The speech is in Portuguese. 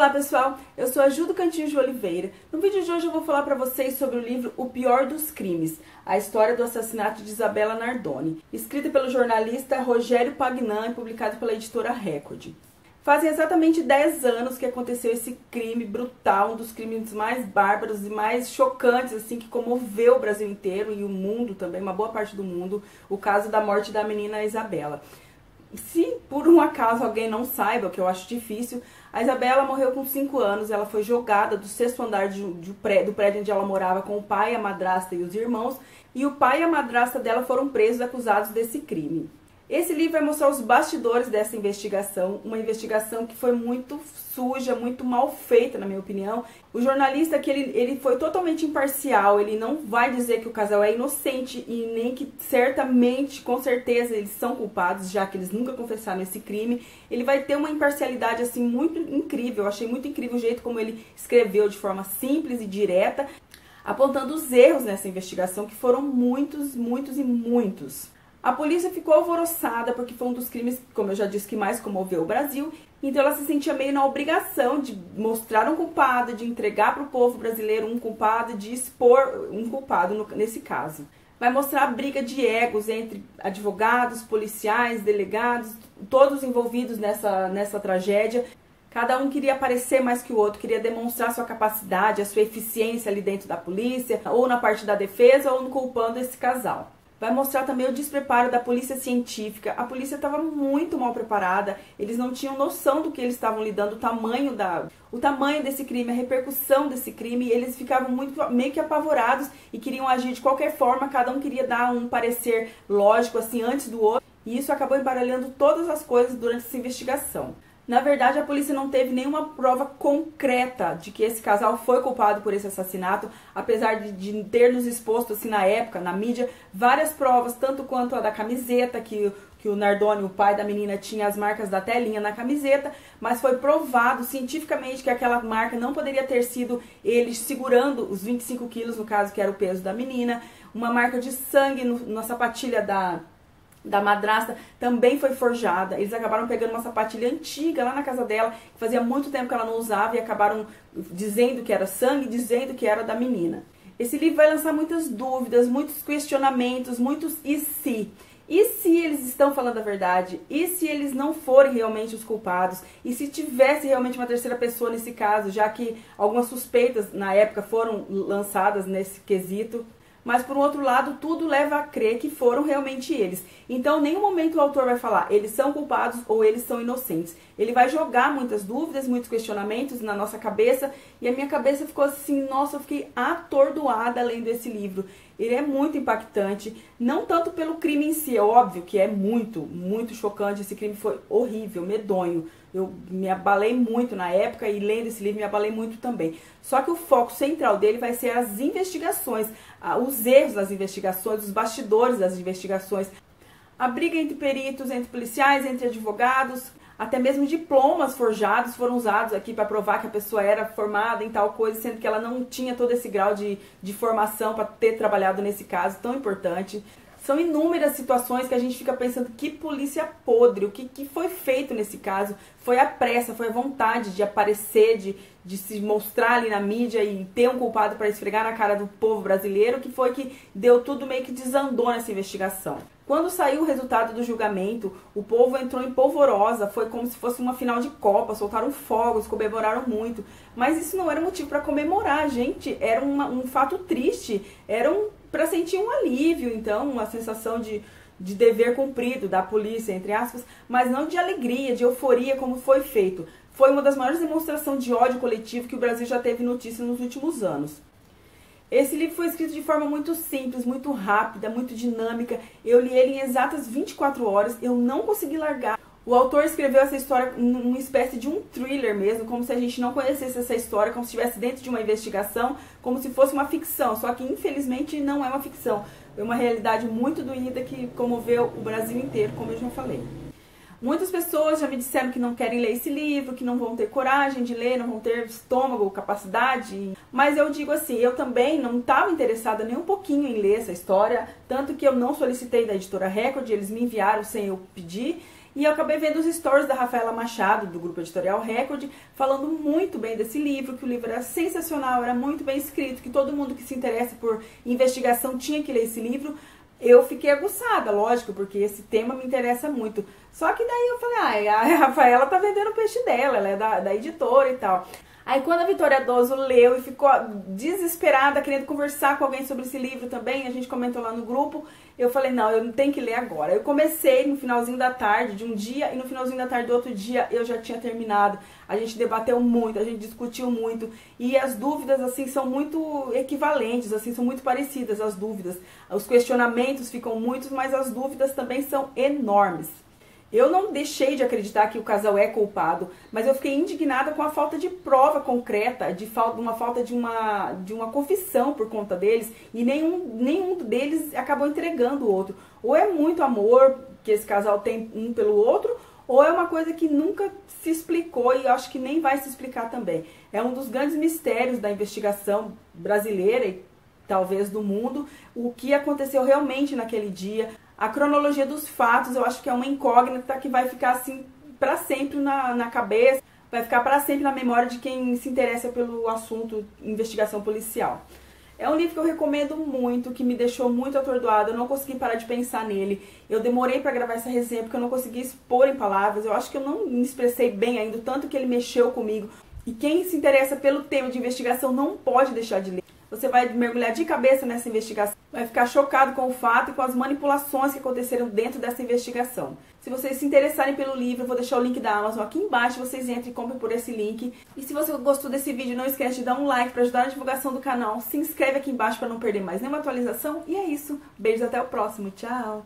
Olá pessoal, eu sou a Ju do Cantinho de Oliveira. No vídeo de hoje eu vou falar para vocês sobre o livro O Pior dos Crimes, a história do assassinato de Isabella Nardoni, escrita pelo jornalista Rogério Pagnan e publicado pela editora Record. Fazem exatamente 10 anos que aconteceu esse crime brutal, um dos crimes mais bárbaros e mais chocantes, assim, que comoveu o Brasil inteiro e o mundo também, uma boa parte do mundo, o caso da morte da menina Isabella. Se por um acaso alguém não saiba, o que eu acho difícil, a Isabella morreu com 5 anos, ela foi jogada do 6º andar do prédio onde ela morava com o pai, a madrasta e os irmãos, e o pai e a madrasta dela foram presos acusados desse crime. Esse livro vai mostrar os bastidores dessa investigação, uma investigação que foi muito suja, muito mal feita, na minha opinião. O jornalista aqui, ele foi totalmente imparcial, ele não vai dizer que o casal é inocente e nem que certamente, com certeza, eles são culpados, já que eles nunca confessaram esse crime. Ele vai ter uma imparcialidade, assim, muito incrível. Eu achei muito incrível o jeito como ele escreveu de forma simples e direta, apontando os erros nessa investigação, que foram muitos, muitos e muitos. A polícia ficou alvoroçada porque foi um dos crimes, como eu já disse, que mais comoveu o Brasil. Então ela se sentia meio na obrigação de mostrar um culpado, de entregar para o povo brasileiro um culpado, de expor um culpado nesse caso. Vai mostrar a briga de egos entre advogados, policiais, delegados, todos envolvidos nessa tragédia. Cada um queria aparecer mais que o outro, queria demonstrar sua capacidade, a sua eficiência ali dentro da polícia, ou na parte da defesa, ou no culpando esse casal. Vai mostrar também o despreparo da polícia científica. A polícia estava muito mal preparada, eles não tinham noção do que eles estavam lidando, o tamanho desse crime, a repercussão desse crime, e eles ficavam meio que apavorados e queriam agir de qualquer forma, cada um queria dar um parecer lógico assim antes do outro, e isso acabou embaralhando todas as coisas durante essa investigação. Na verdade, a polícia não teve nenhuma prova concreta de que esse casal foi culpado por esse assassinato, apesar de ter nos exposto, assim, na época, na mídia, várias provas, tanto quanto a da camiseta, que o Nardoni, o pai da menina, tinha as marcas da telinha na camiseta, mas foi provado cientificamente que aquela marca não poderia ter sido ele segurando os 25 quilos, no caso, que era o peso da menina, uma marca de sangue na sapatilha da madrasta também foi forjada. Eles acabaram pegando uma sapatilha antiga lá na casa dela, que fazia muito tempo que ela não usava, e acabaram dizendo que era sangue, dizendo que era da menina. Esse livro vai lançar muitas dúvidas, muitos questionamentos, muitos e se? E se eles estão falando a verdade? E se eles não forem realmente os culpados? E se tivesse realmente uma terceira pessoa nesse caso, já que algumas suspeitas na época foram lançadas nesse quesito? Mas, por um outro lado, tudo leva a crer que foram realmente eles. Então, em nenhum momento o autor vai falar eles são culpados ou eles são inocentes. Ele vai jogar muitas dúvidas, muitos questionamentos na nossa cabeça. E a minha cabeça ficou assim, nossa, eu fiquei atordoada lendo esse livro. Ele é muito impactante, não tanto pelo crime em si, é óbvio que é muito, muito chocante. Esse crime foi horrível, medonho. Eu me abalei muito na época e lendo esse livro me abalei muito também. Só que o foco central dele vai ser as investigações, os erros das investigações, os bastidores das investigações, a briga entre peritos, entre policiais, entre advogados, até mesmo diplomas forjados foram usados aqui para provar que a pessoa era formada em tal coisa, sendo que ela não tinha todo esse grau de formação para ter trabalhado nesse caso tão importante. São inúmeras situações que a gente fica pensando que polícia podre, o que foi feito nesse caso. Foi a pressa, foi a vontade de aparecer, de se mostrar ali na mídia e ter um culpado para esfregar na cara do povo brasileiro, que foi que deu tudo meio que desandou nessa investigação. Quando saiu o resultado do julgamento, o povo entrou em polvorosa, foi como se fosse uma final de Copa, soltaram fogos, comemoraram muito. Mas isso não era motivo para comemorar, gente, era um fato triste, para sentir um alívio, então, uma sensação de dever cumprido da polícia, entre aspas, mas não de alegria, de euforia como foi feito. Foi uma das maiores demonstrações de ódio coletivo que o Brasil já teve notícia nos últimos anos. Esse livro foi escrito de forma muito simples, muito rápida, muito dinâmica. Eu li ele em exatas 24 horas, eu não consegui largar. O autor escreveu essa história numa espécie de um thriller mesmo, como se a gente não conhecesse essa história, como se estivesse dentro de uma investigação, como se fosse uma ficção, só que infelizmente não é uma ficção. É uma realidade muito doída que comoveu o Brasil inteiro, como eu já falei. Muitas pessoas já me disseram que não querem ler esse livro, que não vão ter coragem de ler, não vão ter estômago, capacidade. Mas eu digo assim, eu também não estava interessada nem um pouquinho em ler essa história, tanto que eu não solicitei da editora Record, eles me enviaram sem eu pedir. E eu acabei vendo os stories da Rafaela Machado, do Grupo Editorial Record, falando muito bem desse livro, que o livro era sensacional, era muito bem escrito, que todo mundo que se interessa por investigação tinha que ler esse livro. Eu fiquei aguçada, lógico, porque esse tema me interessa muito. Só que daí eu falei, a Rafaela tá vendendo o peixe dela, ela é da editora e tal. Aí quando a Vitória Doso leu e ficou desesperada, querendo conversar com alguém sobre esse livro também, a gente comentou lá no grupo, eu falei, não, eu não tenho que ler agora. Eu comecei no finalzinho da tarde de um dia e no finalzinho da tarde do outro dia eu já tinha terminado. A gente debateu muito, a gente discutiu muito e as dúvidas, assim, são muito equivalentes, assim, são muito parecidas as dúvidas. Os questionamentos ficam muitos, mas as dúvidas também são enormes. Eu não deixei de acreditar que o casal é culpado, mas eu fiquei indignada com a falta de prova concreta, uma falta de uma confissão por conta deles, e nenhum deles acabou entregando o outro. Ou é muito amor que esse casal tem um pelo outro, ou é uma coisa que nunca se explicou e acho que nem vai se explicar também. É um dos grandes mistérios da investigação brasileira e talvez do mundo, o que aconteceu realmente naquele dia. A cronologia dos fatos, eu acho que é uma incógnita que vai ficar assim para sempre na cabeça, vai ficar para sempre na memória de quem se interessa pelo assunto investigação policial. É um livro que eu recomendo muito, que me deixou muito atordoada, eu não consegui parar de pensar nele. Eu demorei para gravar essa resenha porque eu não consegui expor em palavras, eu acho que eu não me expressei bem ainda, o tanto que ele mexeu comigo. E quem se interessa pelo tema de investigação não pode deixar de ler. Você vai mergulhar de cabeça nessa investigação, vai ficar chocado com o fato e com as manipulações que aconteceram dentro dessa investigação. Se vocês se interessarem pelo livro, eu vou deixar o link da Amazon aqui embaixo, vocês entrem e comprem por esse link. E se você gostou desse vídeo, não esquece de dar um like para ajudar na divulgação do canal, se inscreve aqui embaixo para não perder mais nenhuma atualização. E é isso, beijos, até o próximo, tchau!